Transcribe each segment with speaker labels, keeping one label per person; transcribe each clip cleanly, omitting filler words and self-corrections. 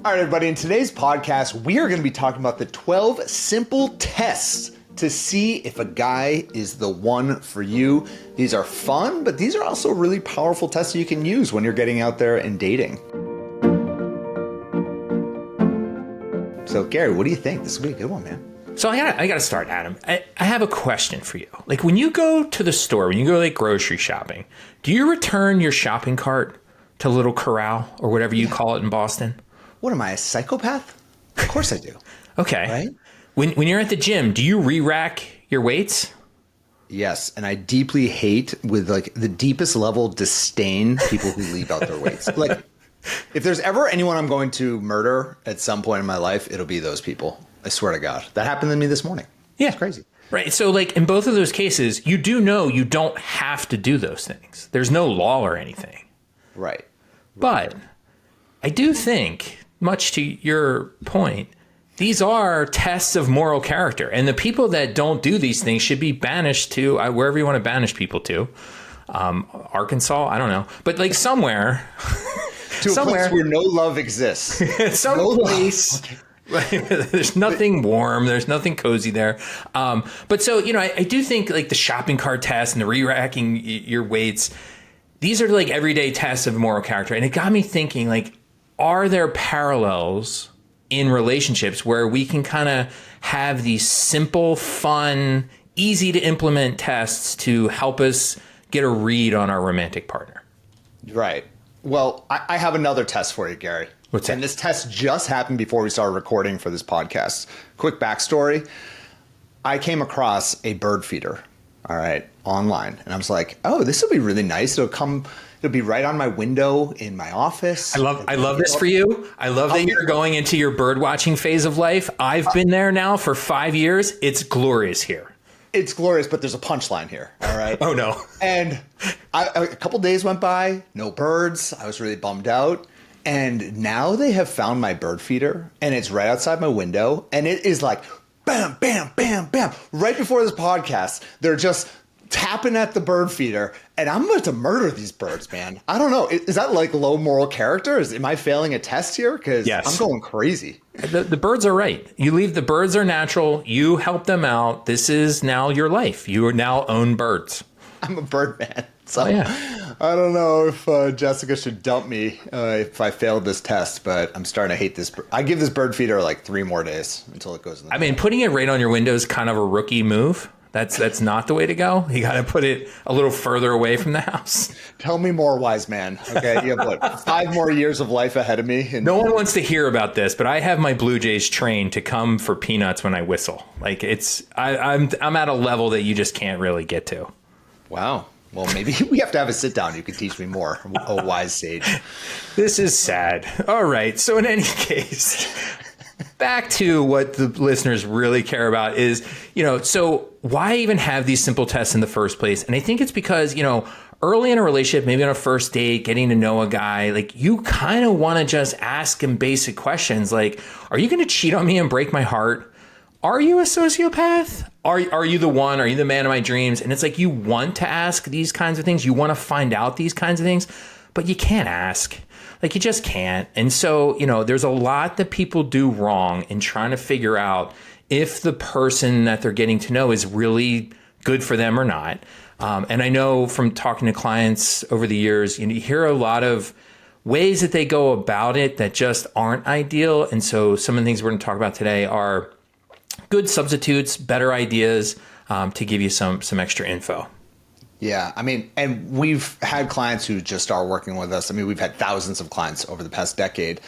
Speaker 1: All right, everybody, in today's podcast, we are going to be talking about the 12 simple tests to see if a guy is the one for you. These are fun, but these are also really powerful tests that you can use when you're getting out there and dating. So, Gary, what do you think? This will be a good one, man.
Speaker 2: So I got to start, Adam. I have a question for you. Like when you go to the store, when you go like grocery shopping, do you return your shopping cart to Little Corral or whatever you call it in Boston?
Speaker 1: What am I, a psychopath? Of course I do.
Speaker 2: Okay.
Speaker 1: Right?
Speaker 2: When you're at the gym, do you re-rack your weights?
Speaker 1: Yes, and I deeply hate, with like the deepest level disdain, people who leave out their weights. Like, if there's ever anyone I'm going to murder at some point in my life, it'll be those people. I swear to God. That happened to me this morning.
Speaker 2: Yeah.
Speaker 1: It's crazy.
Speaker 2: Right. So like in both of those cases, you do know you don't have to do those things. There's no law or anything.
Speaker 1: Right.
Speaker 2: But I do think, much to your point, these are tests of moral character. And the people that don't do these things should be banished to wherever you want to banish people to. Arkansas, I don't know. But like somewhere.
Speaker 1: To a place where no love exists.
Speaker 2: Some place. There's nothing warm. There's nothing cozy there. But so, I do think like the shopping cart test and the re-racking your weights, these are like everyday tests of moral character. And it got me thinking, like, are there parallels in relationships where we can kind of have these simple, fun, easy to implement tests to help us get a read on our romantic partner?
Speaker 1: Right. Well, I have another test for you, Gary.
Speaker 2: What's that?
Speaker 1: And this test just happened before we started recording for this podcast. Quick backstory. I came across a bird feeder, all right, online. And I was like, oh, this will be really nice. It'll be right on my window in my office.
Speaker 2: I love this for you. I love that you're going into your bird watching phase of life. I've been there now for 5 years. It's glorious here.
Speaker 1: It's glorious, but there's a punchline here. All right.
Speaker 2: Oh, no.
Speaker 1: And a couple days went by, no birds. I was really bummed out. And now they have found my bird feeder, and it's right outside my window. And it is like, bam, bam, bam, bam. Right before this podcast, they're just tapping at the bird feeder. And I'm about to murder these birds, man. I don't know. Is that like low moral character? Am I failing a test here? Because
Speaker 2: yes.
Speaker 1: I'm going crazy.
Speaker 2: The birds are right. The birds are natural. You help them out. This is now your life. You now own birds.
Speaker 1: I'm a bird man. So
Speaker 2: yeah.
Speaker 1: I don't know if Jessica should dump me if I failed this test, but I'm starting to hate this. I give this bird feeder like 3 more days until it goes in the
Speaker 2: I mean, putting it right on your window is kind of a rookie move. That's not the way to go. You got to put it a little further away from the house.
Speaker 1: Tell me more, wise man. Okay, you have what, 5 more years of life ahead of me? And
Speaker 2: no one wants to hear about this, but I have my Blue Jays trained to come for peanuts when I whistle. Like I'm at a level that you just can't really get to.
Speaker 1: Wow. Well, maybe we have to have a sit down. You can teach me more, a wise sage.
Speaker 2: This is sad. All right. So in any case, back to what the listeners really care about is, so why even have these simple tests in the first place? And I think it's because, early in a relationship, maybe on a first date, getting to know a guy, like you kind of want to just ask him basic questions like, are you going to cheat on me and break my heart? Are you a sociopath? Are you the one? Are you the man of my dreams? And it's like you want to ask these kinds of things. You want to find out these kinds of things, but you can't ask. Like you just can't. And so, there's a lot that people do wrong in trying to figure out if the person that they're getting to know is really good for them or not. And I know from talking to clients over the years, you hear a lot of ways that they go about it that just aren't ideal. And so some of the things we're going to talk about today are good substitutes, better ideas to give you some extra info.
Speaker 1: Yeah, I mean, and we've had clients who just are working with us. I mean, we've had thousands of clients over the past decade.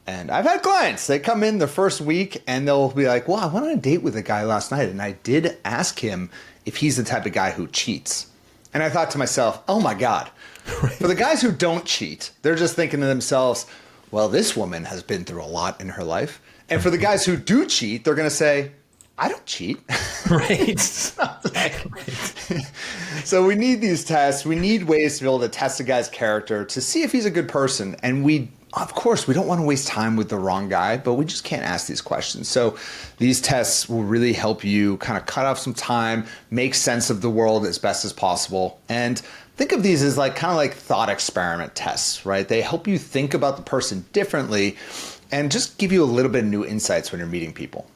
Speaker 1: And I've had clients, they come in the first week and they'll be like, well, I went on a date with a guy last night and I did ask him if he's the type of guy who cheats. And I thought to myself, oh my God, for the guys who don't cheat, they're just thinking to themselves, well, this woman has been through a lot in her life. And for the guys who do cheat, they're going to say, I don't cheat.
Speaker 2: Right.
Speaker 1: So we need these tests. We need ways to be able to test a guy's character to see if he's a good person. And of course, we don't want to waste time with the wrong guy, but we just can't ask these questions. So these tests will really help you kind of cut off some time, make sense of the world as best as possible. And think of these as kind of like thought experiment tests, right? They help you think about the person differently and just give you a little bit of new insights when you're meeting people.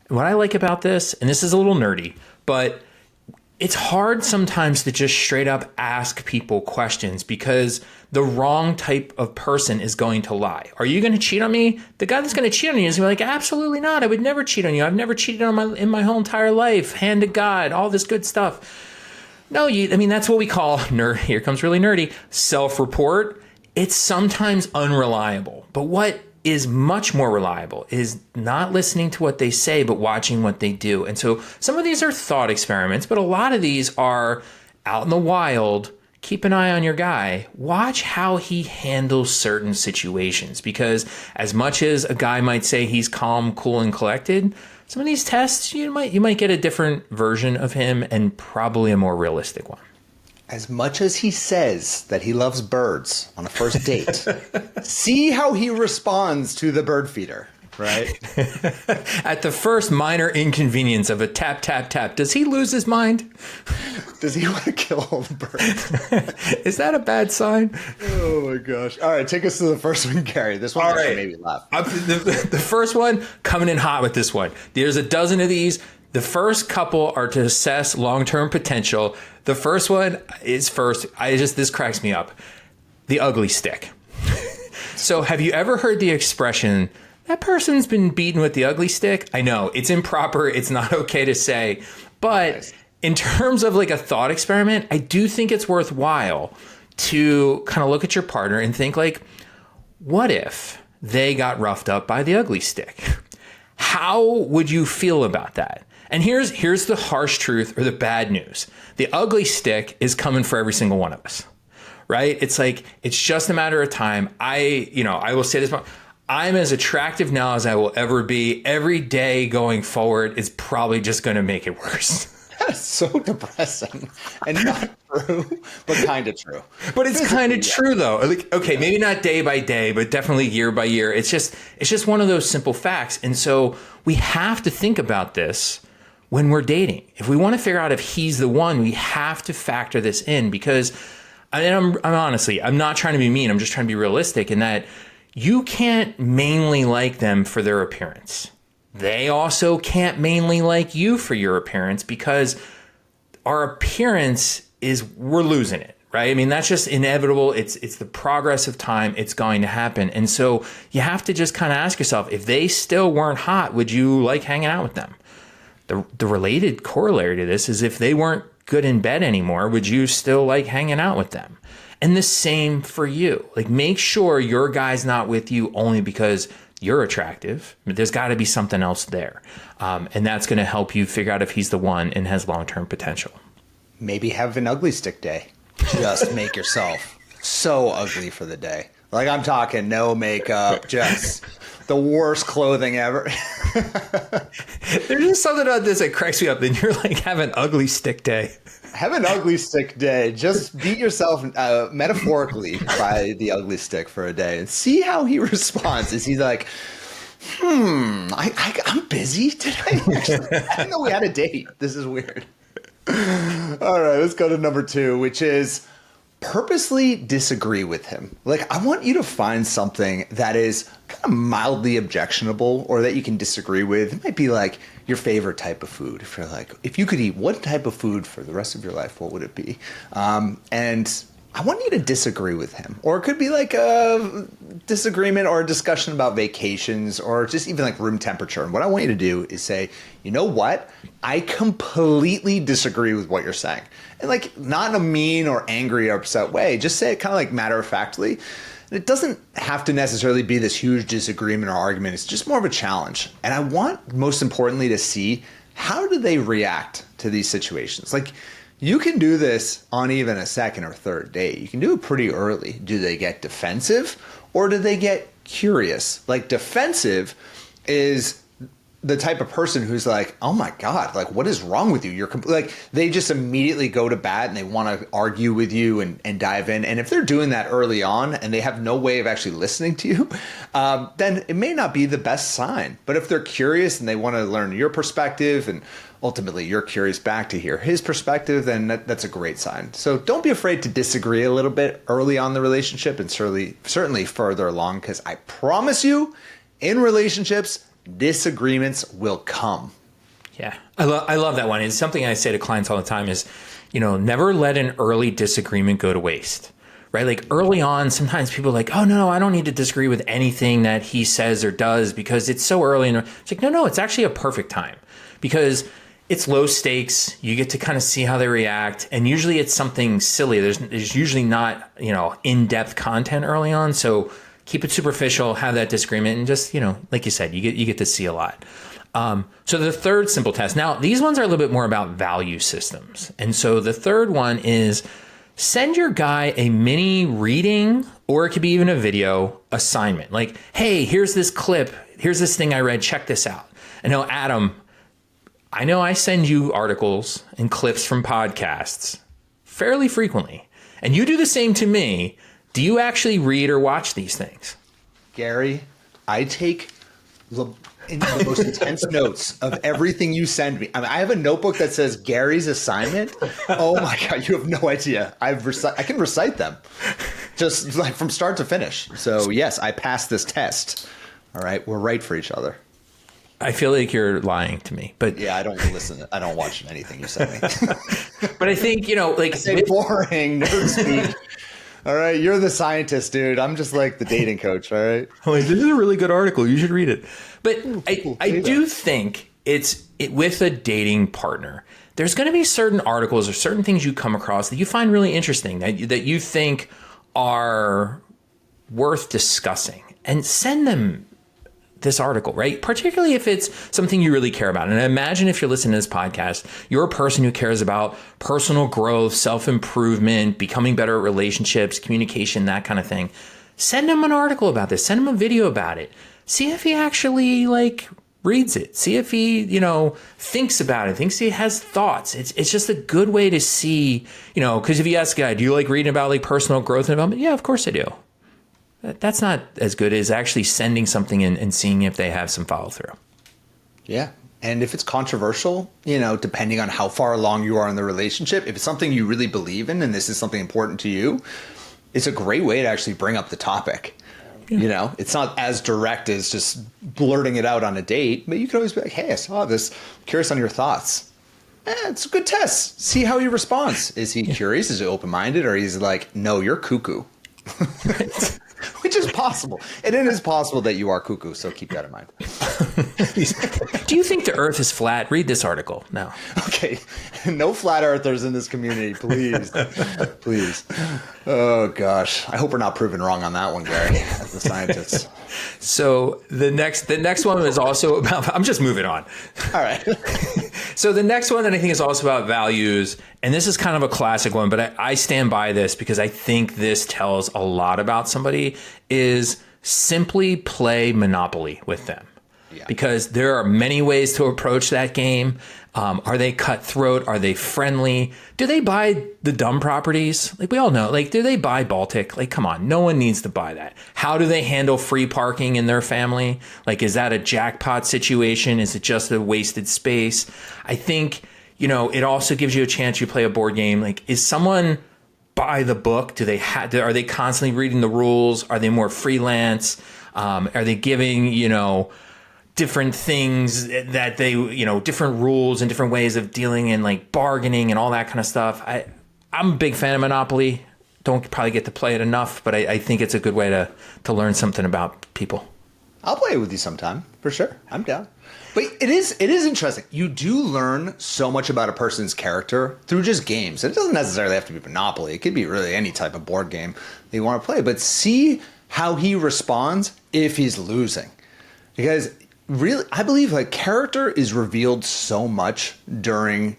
Speaker 2: What I like about this, and this is a little nerdy, but it's hard sometimes to just straight up ask people questions because the wrong type of person is going to lie. Are you going to cheat on me? The guy that's going to cheat on you is going to be like, absolutely not. I would never cheat on you. I've never cheated on in my whole entire life. Hand to God, all this good stuff. No, that's what we call here comes really nerdy, self-report. It's sometimes unreliable. But what is much more reliable is not listening to what they say, but watching what they do. And so some of these are thought experiments, but a lot of these are out in the wild. Keep an eye on your guy. Watch how he handles certain situations, because as much as a guy might say he's calm, cool, and collected, some of these tests, you might get a different version of him and probably a more realistic one.
Speaker 1: As much as he says that he loves birds on a first date, see how he responds to the bird feeder, right?
Speaker 2: At the first minor inconvenience of a tap, tap, tap, does he lose his mind?
Speaker 1: Does he want to kill all the birds?
Speaker 2: Is that a bad sign?
Speaker 1: Oh my gosh. All right, take us to the first one, Gary. This one made me laugh.
Speaker 2: The first one, coming in hot with this one. There's a dozen of these. The first couple are to assess long-term potential. The first one is this cracks me up. The ugly stick. So have you ever heard the expression, that person's been beaten with the ugly stick? I know, it's improper. It's not okay to say. But in terms of like a thought experiment, I do think it's worthwhile to kind of look at your partner and think like, what if they got roughed up by the ugly stick? How would you feel about that? And here's the harsh truth or the bad news. The ugly stick is coming for every single one of us, right? It's like, it's just a matter of time. I will say this, I'm as attractive now as I will ever be. Every day going forward is probably just going to make it worse.
Speaker 1: That's so depressing and not true, but kind of true.
Speaker 2: But it's kind of true though. Like, okay, maybe not day by day, but definitely year by year. It's just one of those simple facts. And so we have to think about this when we're dating. If we want to figure out if he's the one, we have to factor this in, because I'm honestly, I'm not trying to be mean. I'm just trying to be realistic in that you can't mainly like them for their appearance. They also can't mainly like you for your appearance, because our appearance we're losing it, right? I mean, that's just inevitable. It's the progress of time. It's going to happen. And so you have to just kind of ask yourself, if they still weren't hot, would you like hanging out with them? The related corollary to this is, if they weren't good in bed anymore, would you still like hanging out with them? And the same for you. Like, make sure your guy's not with you only because you're attractive. There's got to be something else there. And that's going to help you figure out if he's the one and has long-term potential.
Speaker 1: Maybe have an ugly stick day. Just make yourself so ugly for the day. Like, I'm talking no makeup, just the worst clothing ever.
Speaker 2: There's just something about this that cracks me up. Then you're like, have an ugly stick day.
Speaker 1: Have an ugly stick day. Just beat yourself metaphorically by the ugly stick for a day and see how he responds. Is he like, I'm busy today? I didn't know we had a date. This is weird. All right, let's go to number 2, which is purposely disagree with him. Like, I want you to find something that is kind of mildly objectionable or that you can disagree with. It might be like your favorite type of food. If you're like, if you could eat one type of food for the rest of your life, what would it be? And I want you to disagree with him. Or it could be like a disagreement or a discussion about vacations or just even like room temperature. And what I want you to do is say, you know what? I completely disagree with what you're saying. And like, not in a mean or angry or upset way. Just say it kind of like matter-of-factly. It doesn't have to necessarily be this huge disagreement or argument. It's just more of a challenge. And I want, most importantly, to see how do they react to these situations. Like, you can do this on even a second or third date. You can do it pretty early. Do they get defensive or do they get curious? Like, defensive is the type of person who's like, oh my God, like, what is wrong with you? You're like, they just immediately go to bat and they want to argue with you and dive in. And if they're doing that early on and they have no way of actually listening to you, then it may not be the best sign. But if they're curious and they want to learn your perspective and ultimately you're curious back to hear his perspective, then that's a great sign. So don't be afraid to disagree a little bit early on in the relationship and certainly further along, because I promise you, In relationships, disagreements will come.
Speaker 2: Yeah, I love that one. It's something I say to clients all the time is, never let an early disagreement go to waste, right? Like early on, sometimes people are like, oh, no, I don't need to disagree with anything that he says or does because it's so early. And it's like, no, it's actually a perfect time because it's low stakes. You get to kind of see how they react. And usually it's something silly. There's usually not, in-depth content early on. So keep it superficial, have that disagreement, and just, like you said, you get to see a lot. So the third simple test. Now, these ones are a little bit more about value systems. And so the third one is send your guy a mini reading, or it could be even a video assignment. Like, hey, here's this clip. Here's this thing I read. Check this out. And now, Adam, I know I send you articles and clips from podcasts fairly frequently, and you do the same to me. Do you actually read or watch these things?
Speaker 1: Gary, I take the most intense notes of everything you send me. I mean, I have a notebook that says Gary's assignment. Oh my God, you have no idea. I can recite them just like from start to finish. So yes, I passed this test. All right, we're right for each other.
Speaker 2: I feel like you're lying to me, but
Speaker 1: yeah, I don't listen. I don't watch anything you send me.
Speaker 2: But I think, like,
Speaker 1: I say boring nerd speak. All right, you're the scientist, dude. I'm just like the dating coach, all right?
Speaker 2: Like, this is a really good article. You should read it. But I do think with a dating partner, there's going to be certain articles or certain things you come across that you find really interesting, that you think are worth discussing, and send them this article, right? Particularly if it's something you really care about. And imagine if you're listening to this podcast, you're a person who cares about personal growth, self-improvement, becoming better at relationships, communication, that kind of thing. Send him an article about this. Send him a video about it. See if he actually reads it. See if he, thinks about it, thinks he has thoughts. It's just a good way to see, because if you ask a guy, do you like reading about personal growth and development? Yeah, of course I do. That's not as good as actually sending something and seeing if they have some follow through.
Speaker 1: Yeah. And if it's controversial, depending on how far along you are in the relationship, if it's something you really believe in and this is something important to you, it's a great way to actually bring up the topic. Yeah. It's not as direct as just blurting it out on a date, but you can always be like, hey, I saw this. I'm curious on your thoughts. It's a good test. See how he responds. Is he curious? Is he open-minded? Or he's like, no, you're cuckoo. Which is possible. And it is possible that you are cuckoo, so keep that in mind.
Speaker 2: Do you think the earth is flat? Read this article now.
Speaker 1: Okay. No flat earthers in this community, please. Please. Oh, gosh. I hope we're not proven wrong on that one, Gary, as the scientists.
Speaker 2: So the next one is also about, I'm just moving on.
Speaker 1: All right.
Speaker 2: So the next one that I think is also about values, and this is kind of a classic one, but I stand by this because I think this tells a lot about somebody, is simply play Monopoly with them. Yeah. Because there are many ways to approach that game. Are they cutthroat? Are they friendly? Do they buy the dumb properties? Like we all know, do they buy Baltic? Come on, no one needs to buy that. How do they handle free parking in their family? Is that a jackpot situation? Is it just a wasted space? I think, it also gives you a chance. You play a board game. Is someone by the book? Are they constantly reading the rules? Are they more freelance? Are they giving, different things that they, different rules and different ways of dealing and bargaining and all that kind of stuff. I'm a big fan of Monopoly. Don't probably get to play it enough, but I think it's a good way to learn something about people.
Speaker 1: I'll play it with you sometime, for sure. I'm down. But it is interesting. You do learn so much about a person's character through just games. It doesn't necessarily have to be Monopoly. It could be really any type of board game that you want to play. But see how he responds if he's losing. Because really, I believe character is revealed so much during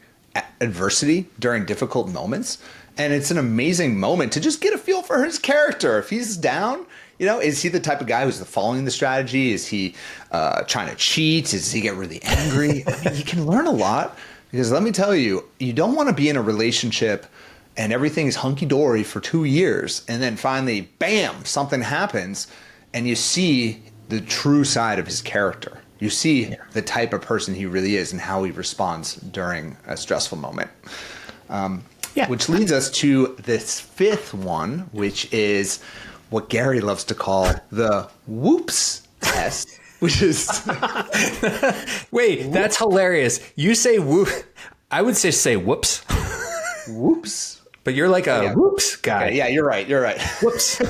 Speaker 1: adversity, during difficult moments. And it's an amazing moment to just get a feel for his character. If he's down, is he the type of guy who's following the strategy? Is he trying to cheat? Does he get really angry? I mean, you can learn a lot because let me tell you, you don't want to be in a relationship and everything's hunky-dory for 2 years. And then finally, bam, something happens and you see the true side of his character. You see the type of person he really is and how he responds during a stressful moment. Which leads us to this fifth one, which is what Gary loves to call the whoops test. which is
Speaker 2: Wait, that's hilarious. You say whoop. I would say whoops.
Speaker 1: whoops.
Speaker 2: But you're like a whoops guy.
Speaker 1: Okay, yeah, you're right. You're right.
Speaker 2: Whoops.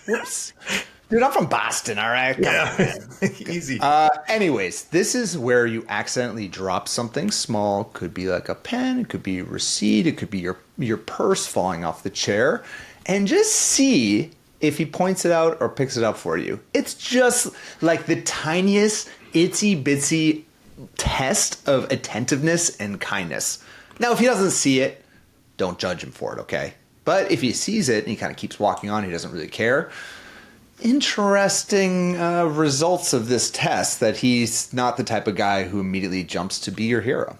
Speaker 1: Whoops. Dude, I'm from Boston, all right? Come on.
Speaker 2: Easy.
Speaker 1: Anyways, this is where you accidentally drop something small. Could be like a pen, it could be a receipt, it could be your purse falling off the chair. And just see if he points it out or picks it up for you. It's just like the tiniest itsy bitsy test of attentiveness and kindness. Now, if he doesn't see it, don't judge him for it, okay? But if he sees it and he kind of keeps walking on, he doesn't really care. Interesting results of this test that he's not the type of guy who immediately jumps to be your hero.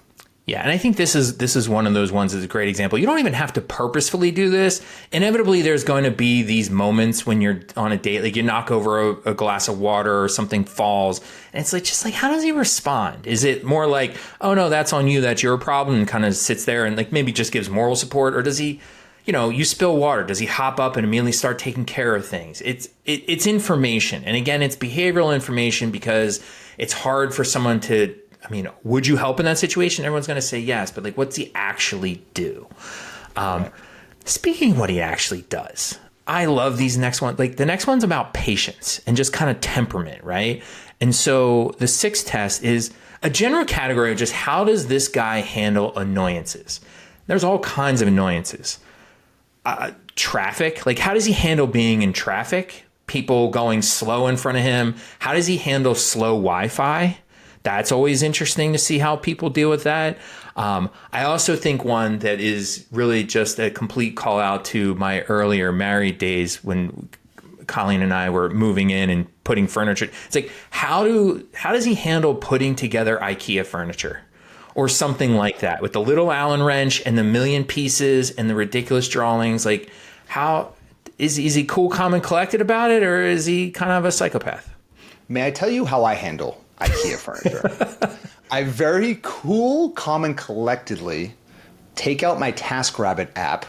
Speaker 2: Yeah, and I think this is one of those ones that's a great example. You don't even have to purposefully do this. Inevitably, there's going to be these moments when you're on a date, like you knock over a glass of water or something falls, and it's like just like, how does he respond? Is it more like, oh no, that's on you, that's your problem, and kind of sits there and like maybe just gives moral support, or does he, you know, you spill water, does he hop up and immediately start taking care of things? It's information, and again, it's behavioral information because it's hard for someone to. I mean, would you help in that situation? Everyone's going to say yes, but like, what's he actually do? Speaking of what he actually does, I love these next ones. Like the next one's about patience and just kind of temperament, right? And so the sixth test is a general category of just how does this guy handle annoyances? There's all kinds of annoyances. Traffic, like how does he handle being in traffic? People going slow in front of him. How does he handle slow Wi-Fi? That's always interesting to see how people deal with that. I also think one that is really just a complete call out to my earlier married days when Colleen and I were moving in and putting furniture. It's like, how does he handle putting together IKEA furniture or something like that with the little Allen wrench and the million pieces and the ridiculous drawings? Like, how is he cool, calm, and collected about it, or is he kind of a psychopath?
Speaker 1: May I tell you how I handle IKEA furniture? I very cool, calm, and collectedly take out my TaskRabbit app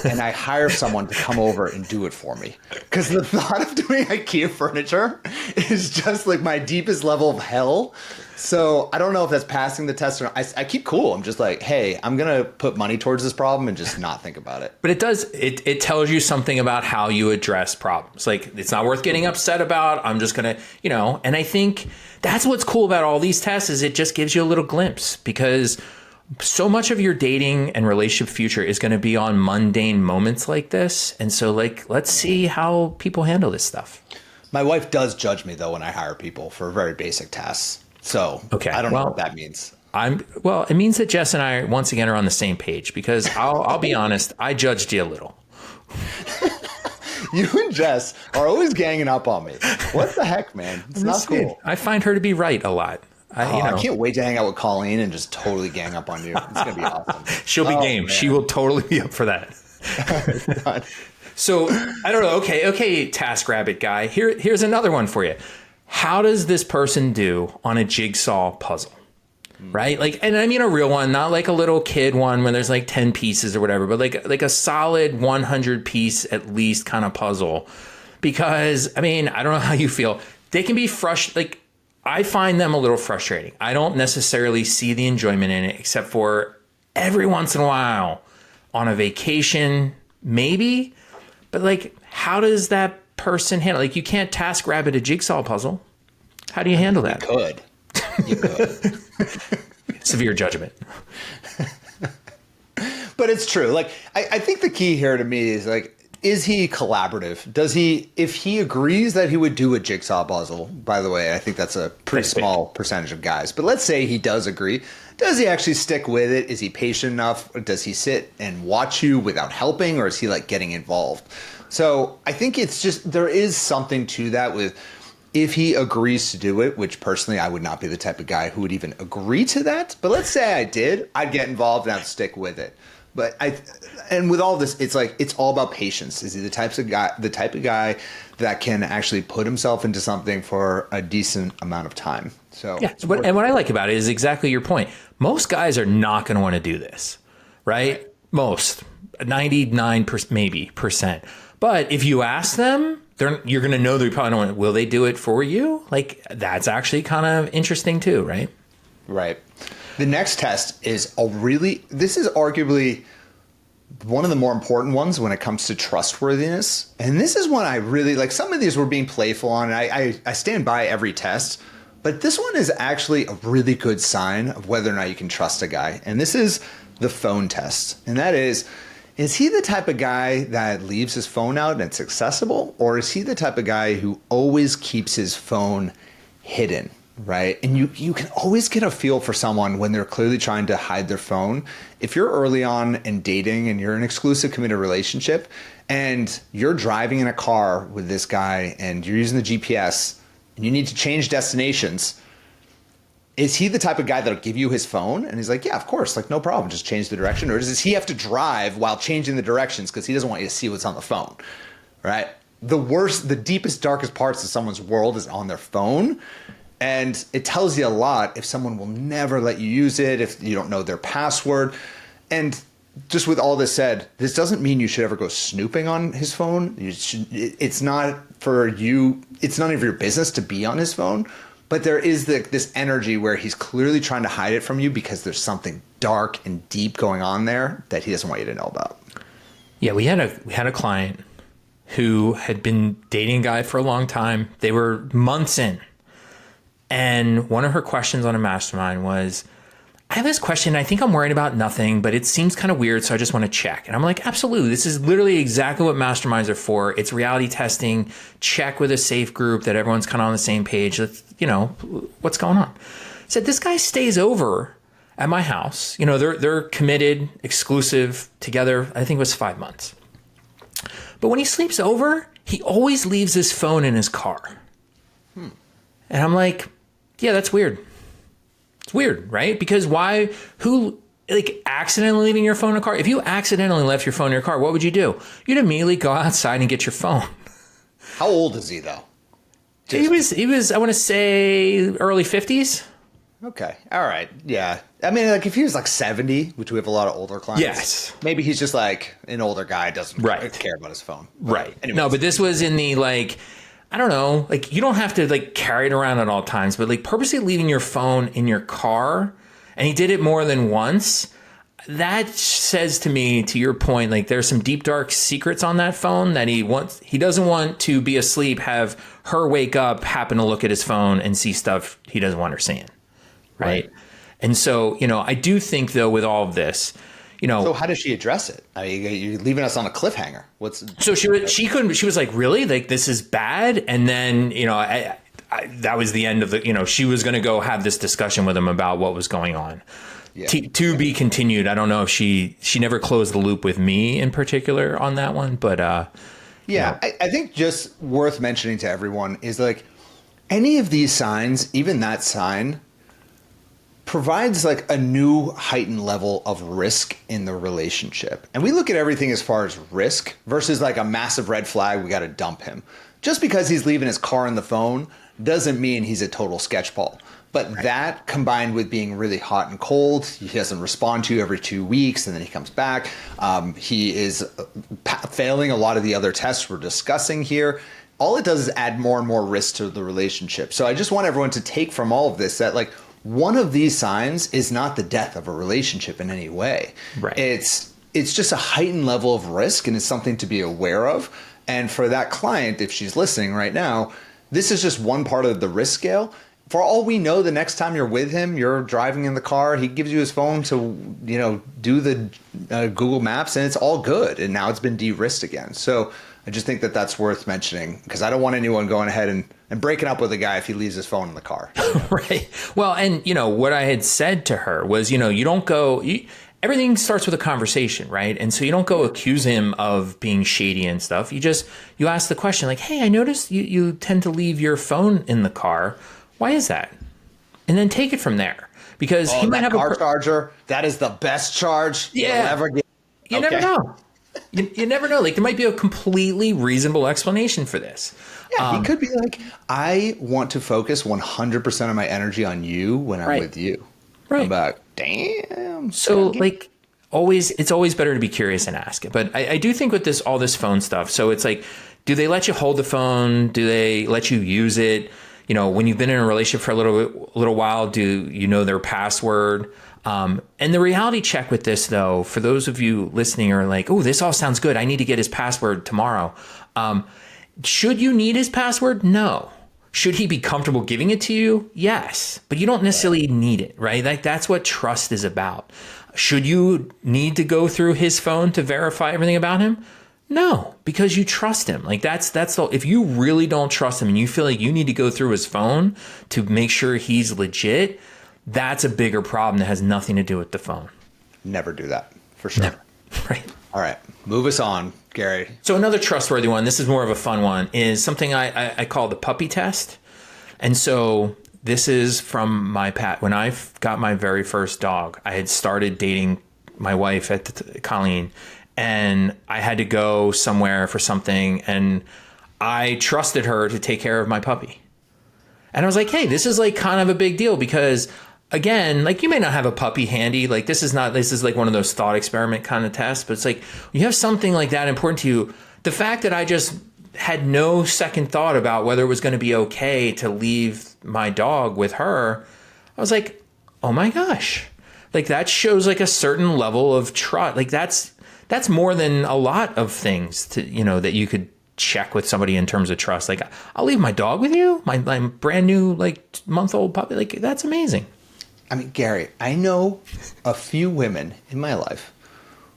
Speaker 1: and I hire someone to come over and do it for me. Because the thought of doing IKEA furniture is just like my deepest level of hell. So I don't know if that's passing the test or not. I keep cool. I'm just like, hey, I'm going to put money towards this problem and just not think about it.
Speaker 2: But it tells you something about how you address problems. Like, it's not worth getting upset about. I'm just going to, you know, and I think that's what's cool about all these tests is it just gives you a little glimpse, because so much of your dating and relationship future is going to be on mundane moments like this. And so, like, let's see how people handle this stuff.
Speaker 1: My wife does judge me, though, when I hire people for very basic tasks. So okay, I don't know what that means.
Speaker 2: It means that Jess and I once again are on the same page, because I'll be honest, I judged you a little.
Speaker 1: You and Jess are always ganging up on me. What the heck, man? It's not cool.
Speaker 2: I find her to be right a lot.
Speaker 1: I can't wait to hang out with Colleen and just totally gang up on you. It's going to be awesome.
Speaker 2: She'll be game. Man. She will totally be up for that. So, I don't know. Okay, TaskRabbit guy. Here's another one for you. How does this person do on a jigsaw puzzle? Right? Like, and I mean a real one, not like a little kid one where there's like 10 pieces or whatever, but like a solid 100 piece at least kind of puzzle. Because, I mean, I don't know how you feel. They can be frustrating. Like, I find them a little frustrating. I don't necessarily see the enjoyment in it, except for every once in a while on a vacation, maybe. But like, how does that person handle? Like, you can't TaskRabbit a jigsaw puzzle. How do you handle that?
Speaker 1: You could.
Speaker 2: Severe judgment.
Speaker 1: But it's true. Like, I think the key here to me is like, is he collaborative? If he agrees that he would do a jigsaw puzzle, by the way, I think that's a pretty small percentage of guys, but let's say he does agree. Does he actually stick with it? Is he patient enough? Or does he sit and watch you without helping, or is he like getting involved? So I think it's just, there is something to that with, if he agrees to do it, which personally I would not be the type of guy who would even agree to that. But let's say I did, I'd get involved and I'd stick with it. But and with all this, it's like, it's all about patience. Is he the type of guy that can actually put himself into something for a decent amount of time? So
Speaker 2: yeah. And what I like about it is exactly your point. Most guys are not going to want to do this, right? Most 99% maybe percent. But if you ask them, you're going to know they probably don't. Will they do it for you? Like, that's actually kind of interesting too, right?
Speaker 1: Right. The next test is this is arguably one of the more important ones when it comes to trustworthiness. And this is one I really like. Some of these we're being playful on, and I stand by every test. But this one is actually a really good sign of whether or not you can trust a guy. And this is the phone test. And that is he the type of guy that leaves his phone out and it's accessible? Or is he the type of guy who always keeps his phone hidden? Right. And you can always get a feel for someone when they're clearly trying to hide their phone. If you're early on in dating and you're in an exclusive committed relationship and you're driving in a car with this guy and you're using the GPS and you need to change destinations, is he the type of guy that'll give you his phone? And he's like, yeah, of course, like no problem, just change the direction. Or does he have to drive while changing the directions because he doesn't want you to see what's on the phone? Right. The deepest, darkest parts of someone's world is on their phone. And it tells you a lot if someone will never let you use it, if you don't know their password. And just with all this said, this doesn't mean you should ever go snooping on his phone. It's not for you. It's none of your business to be on his phone. But there is this energy where he's clearly trying to hide it from you because there's something dark and deep going on there that he doesn't want you to know about.
Speaker 2: Yeah, we had a client who had been dating a guy for a long time. They were months in. And one of her questions on a mastermind was, I have this question. I think I'm worried about nothing, but it seems kind of weird. So I just want to check. And I'm like, absolutely. This is literally exactly what masterminds are for. It's reality testing. Check with a safe group that everyone's kind of on the same page. What's going on? Said this guy stays over at my house. They're committed, exclusive together. I think it was 5 months. But when he sleeps over, he always leaves his phone in his car. And I'm like, yeah, that's weird. It's weird, right? Because accidentally leaving your phone in a car? If you accidentally left your phone in your car, what would you do? You'd immediately go outside and get your phone.
Speaker 1: How old is he though?
Speaker 2: He was, I want to say early 50s.
Speaker 1: Okay. All right. Yeah. I mean, like if he was like 70, which we have a lot of older clients.
Speaker 2: Yes.
Speaker 1: Maybe he's just like an older guy, doesn't care about his phone.
Speaker 2: Right.
Speaker 1: Anyways.
Speaker 2: No, but this was in the I don't know, you don't have to carry it around at all times, but purposely leaving your phone in your car, and he did it more than once. That says to me, to your point, there's some deep, dark secrets on that phone that he doesn't want to be asleep, have her wake up, happen to look at his phone and see stuff he doesn't want her seeing. Right. And so, I do think though, with all of this,
Speaker 1: so how does she address it? I mean, you're leaving us on a cliffhanger.
Speaker 2: So she couldn't. She was like, really? This is bad. And then that was the end of the. She was going to go have this discussion with him about what was going on. Yeah. To be continued. I don't know if she never closed the loop with me in particular on that one, but
Speaker 1: yeah, I think just worth mentioning to everyone is any of these signs, even that sign, provides a new heightened level of risk in the relationship. And we look at everything as far as risk versus a massive red flag. We got to dump him. Just because he's leaving his car and the phone doesn't mean he's a total sketchball. But that combined with being really hot and cold, he doesn't respond to you every 2 weeks and then he comes back. He is failing a lot of the other tests we're discussing here. All it does is add more and more risk to the relationship. So I just want everyone to take from all of this that one of these signs is not the death of a relationship in any way.
Speaker 2: Right.
Speaker 1: It's just a heightened level of risk, and it's something to be aware of. And for that client, if she's listening right now, this is just one part of the risk scale. For all we know, the next time you're with him, you're driving in the car, he gives you his phone to, do the Google Maps, and it's all good. And now it's been de-risked again. So I just think that that's worth mentioning because I don't want anyone going ahead and breaking up with a guy if he leaves his phone in the car.
Speaker 2: Right. Well, and, what I had said to her was, you don't go, everything starts with a conversation, right? And so you don't go accuse him of being shady and stuff. You ask the question hey, I noticed you tend to leave your phone in the car. Why is that? And then take it from there because he might have
Speaker 1: a car charger. That is the best charge you'll ever get.
Speaker 2: You never know. You never know. There might be a completely reasonable explanation for this.
Speaker 1: Yeah, he could be I want to focus 100% of my energy on you when I'm with you.
Speaker 2: Right.
Speaker 1: I'm like, damn.
Speaker 2: So always, it's always better to be curious and ask. But I do think with all this phone stuff. So it's Do they let you hold the phone? Do they let you use it? When you've been in a relationship for a little while, do you know their password? And the reality check with this, though, for those of you listening are like, oh, this all sounds good. I need to get his password tomorrow. Should you need his password? No. Should he be comfortable giving it to you? Yes. But you don't necessarily need it, right? Like that's what trust is about. Should you need to go through his phone to verify everything about him? No, because you trust him. Like that's the, if you really don't trust him and you feel like you need to go through his phone to make sure he's legit, that's a bigger problem that has nothing to do with the phone.
Speaker 1: Never do that, for sure.
Speaker 2: Never. Right.
Speaker 1: All right, move us on, Gary.
Speaker 2: So another trustworthy one, this is more of a fun one, is something I call the puppy test. And so this is from my when I got my very first dog. I had started dating my wife Colleen, and I had to go somewhere for something, and I trusted her to take care of my puppy. And I was like, hey, this is like kind of a big deal because, again, like you may not have a puppy handy. Like this is like one of those thought experiment kind of tests, but it's like you have something like that important to you. The fact that I just had no second thought about whether it was going to be okay to leave my dog with her, I was like, oh my gosh, like that shows like a certain level of trust. Like that's more than a lot of things to, that you could check with somebody in terms of trust. Like I'll leave my dog with you, my brand new like month-old puppy. Like that's amazing.
Speaker 1: I mean, Gary, I know a few women in my life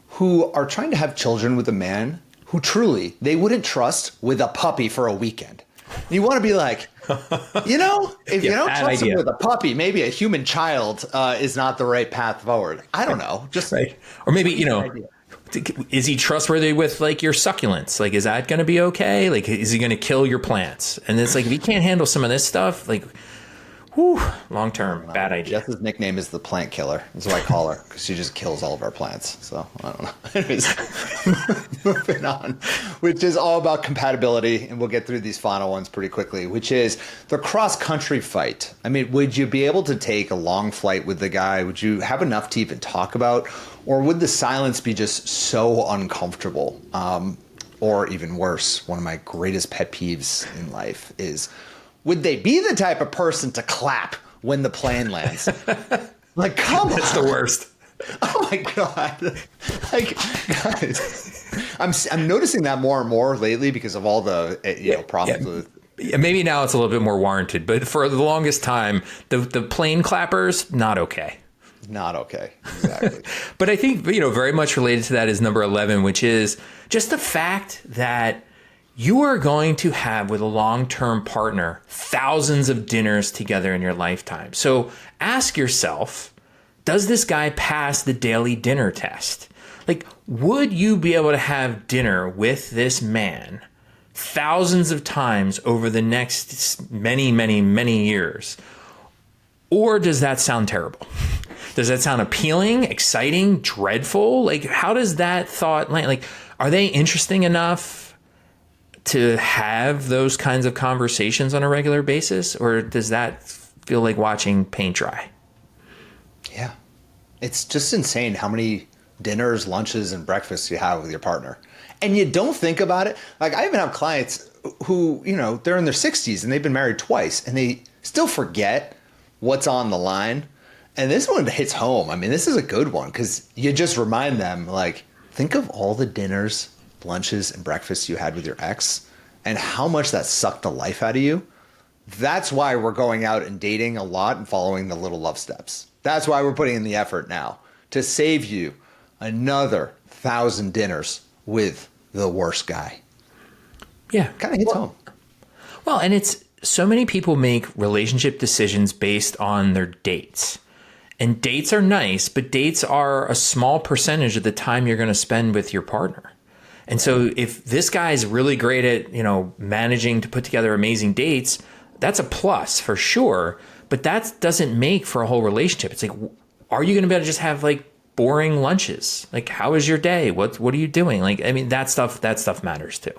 Speaker 1: who are trying to have children with a man who truly they wouldn't trust with a puppy for a weekend. And you want to be like, if you don't trust him with a puppy, maybe a human child is not the right path forward. I don't know. Just
Speaker 2: right. Or maybe, is he trustworthy with like your succulents? Like, is that going to be okay? Like, is he going to kill your plants? And it's like, if he can't handle some of this stuff, like, whew, long term, bad idea.
Speaker 1: Jess's nickname is the plant killer. That's what I call her because she just kills all of our plants. So I don't know. Anyways, moving on, which is all about compatibility, and we'll get through these final ones pretty quickly. Which is the cross country fight. I mean, would you be able to take a long flight with the guy? Would you have enough to even talk about, or would the silence be just so uncomfortable? Or even worse, one of my greatest pet peeves in life is, would they be the type of person to clap when the plane lands? Like, come on.
Speaker 2: That's the worst.
Speaker 1: Oh my God. Like, guys, I'm noticing that more and more lately because of all the problems with.
Speaker 2: Yeah, maybe now it's a little bit more warranted, but for the longest time, the plane clappers, not okay.
Speaker 1: Not okay. Exactly.
Speaker 2: But I think, very much related to that is number 11, which is just the fact that you are going to have with a long-term partner thousands of dinners together in your lifetime. So ask yourself, does this guy pass the daily dinner test? Like, would you be able to have dinner with this man thousands of times over the next many, many, many years? Or does that sound terrible? Does that sound appealing, exciting, dreadful? Like, how does that thought land? Like, are they interesting enough to have those kinds of conversations on a regular basis? Or does that feel like watching paint dry?
Speaker 1: Yeah. It's just insane how many dinners, lunches, and breakfasts you have with your partner. And you don't think about it. Like, I even have clients who, they're in their 60s and they've been married twice and they still forget what's on the line. And this one hits home. I mean, this is a good one because you just remind them, like, think of all the dinners, lunches, and breakfasts you had with your ex and how much that sucked the life out of you. That's why we're going out and dating a lot and following the little love steps. That's why we're putting in the effort now to save you another 1,000 dinners with the worst guy.
Speaker 2: Yeah.
Speaker 1: Kind of hits home.
Speaker 2: Well, and it's so many people make relationship decisions based on their dates. And dates are nice, but dates are a small percentage of the time you're going to spend with your partner. And so if this guy is really great at, managing to put together amazing dates, that's a plus for sure. But that doesn't make for a whole relationship. It's like, are you going to be able to just have like boring lunches? Like, how is your day? What are you doing? Like, I mean, that stuff matters too.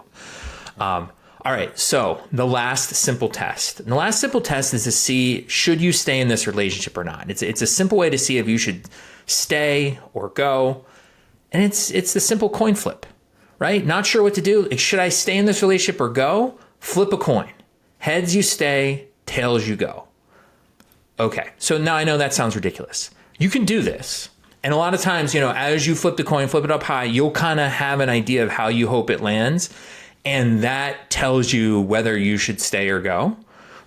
Speaker 2: All right. So the last simple test. And the last simple test is to see, should you stay in this relationship or not? It's a simple way to see if you should stay or go. And it's the simple coin flip. right? Not sure what to do. Like, should I stay in this relationship or go? Flip a coin. Heads, you stay. Tails, you go. Okay, so now I know that sounds ridiculous. You can do this. And a lot of times, as you flip the coin, flip it up high, you'll kind of have an idea of how you hope it lands. And that tells you whether you should stay or go.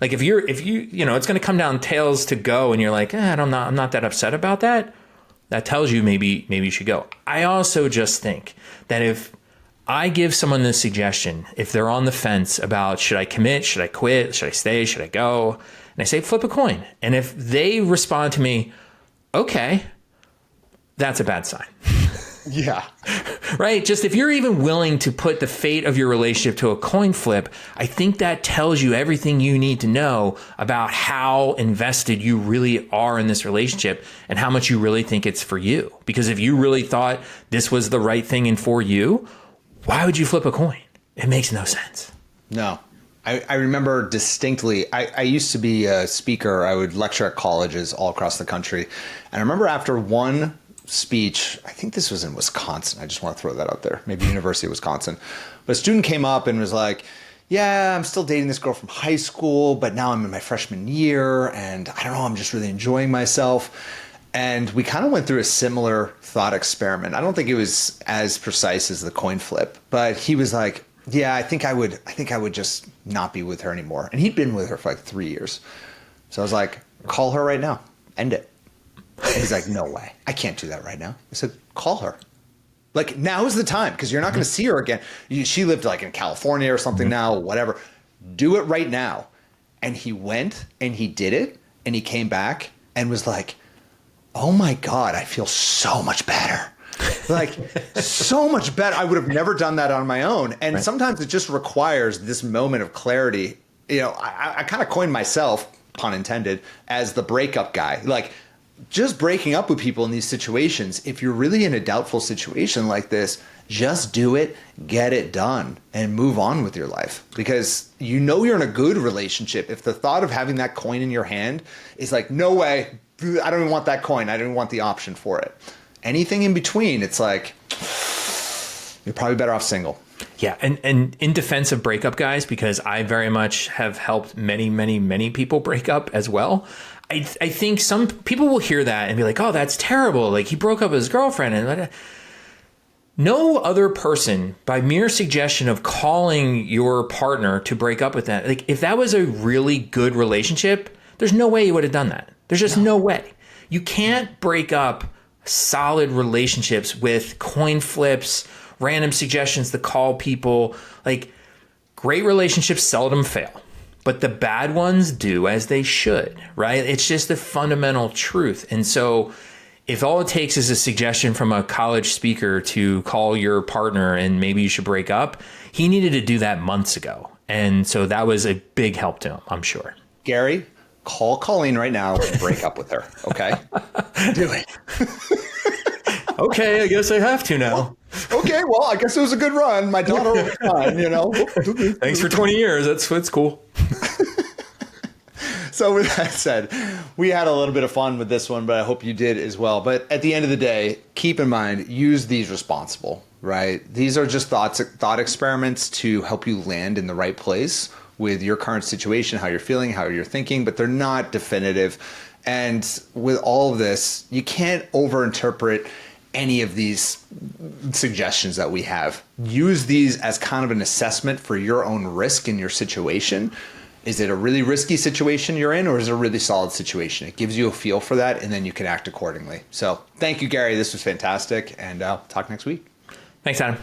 Speaker 2: Like if you, it's going to come down tails to go and you're like, I'm not that upset about that. That tells you maybe you should go. I also just think that if I give someone this suggestion, if they're on the fence about should I commit, should I quit, should I stay, should I go? And I say, flip a coin. And if they respond to me, okay, that's a bad sign.
Speaker 1: Yeah.
Speaker 2: Right? Just if you're even willing to put the fate of your relationship to a coin flip, I think that tells you everything you need to know about how invested you really are in this relationship and how much you really think it's for you. Because if you really thought this was the right thing and for you, why would you flip a coin? It makes no sense.
Speaker 1: No. I remember distinctly, I used to be a speaker. I would lecture at colleges all across the country. And I remember after one speech, I think this was in Wisconsin. I just want to throw that out there. Maybe University of Wisconsin. But a student came up and was like, yeah, I'm still dating this girl from high school, but now I'm in my freshman year and I don't know, I'm just really enjoying myself. And we kind of went through a similar thought experiment. I don't think it was as precise as the coin flip, but he was like, yeah, I think I would just not be with her anymore. And he'd been with her for like 3 years. So I was like, call her right now. End it. And he's like, no way. I can't do that right now. I said, call her. Like, now is the time because you're not going to see her again. She lived like in California or something now, whatever. Do it right now. And he went and he did it. And he came back and was like, oh my God, I feel so much better. Like, so much better. I would have never done that on my own. And sometimes it just requires this moment of clarity. I kind of coined myself, pun intended, as the breakup guy. Like, just breaking up with people in these situations, if you're really in a doubtful situation like this, just do it, get it done, and move on with your life. Because you're in a good relationship if the thought of having that coin in your hand is like, no way, I don't even want that coin. I don't even want the option for it. Anything in between, it's like, you're probably better off single.
Speaker 2: Yeah. And in defense of breakup guys, because I very much have helped many, many, many people break up as well. I think some people will hear that and be like, oh, that's terrible. Like he broke up with his girlfriend. And no other person, by mere suggestion of calling your partner to break up with that, like if that was a really good relationship, there's no way you would have done that. There's just no way. You can't break up solid relationships with coin flips, random suggestions to call people. Like, great relationships seldom fail, but the bad ones do, as they should, right? It's just a fundamental truth. And so if all it takes is a suggestion from a college speaker to call your partner and maybe you should break up, he needed to do that months ago. And so that was a big help to him, I'm sure.
Speaker 1: Gary, call Colleen right now and break up with her, okay? Do it.
Speaker 2: Okay, I guess I have to now.
Speaker 1: Okay, well, I guess it was a good run. My daughter was fine,
Speaker 2: Thanks for 20 years. That's cool.
Speaker 1: So with that said, we had a little bit of fun with this one, but I hope you did as well. But at the end of the day, keep in mind, use these responsible, right? These are just thought experiments to help you land in the right place with your current situation, how you're feeling, how you're thinking, but they're not definitive. And with all of this, you can't overinterpret any of these suggestions that we have. Use these as kind of an assessment for your own risk in your situation. Is it a really risky situation you're in, or is it a really solid situation? It gives you a feel for that, and then you can act accordingly. So thank you, Gary. This was fantastic, and I'll talk next week.
Speaker 2: Thanks, Adam.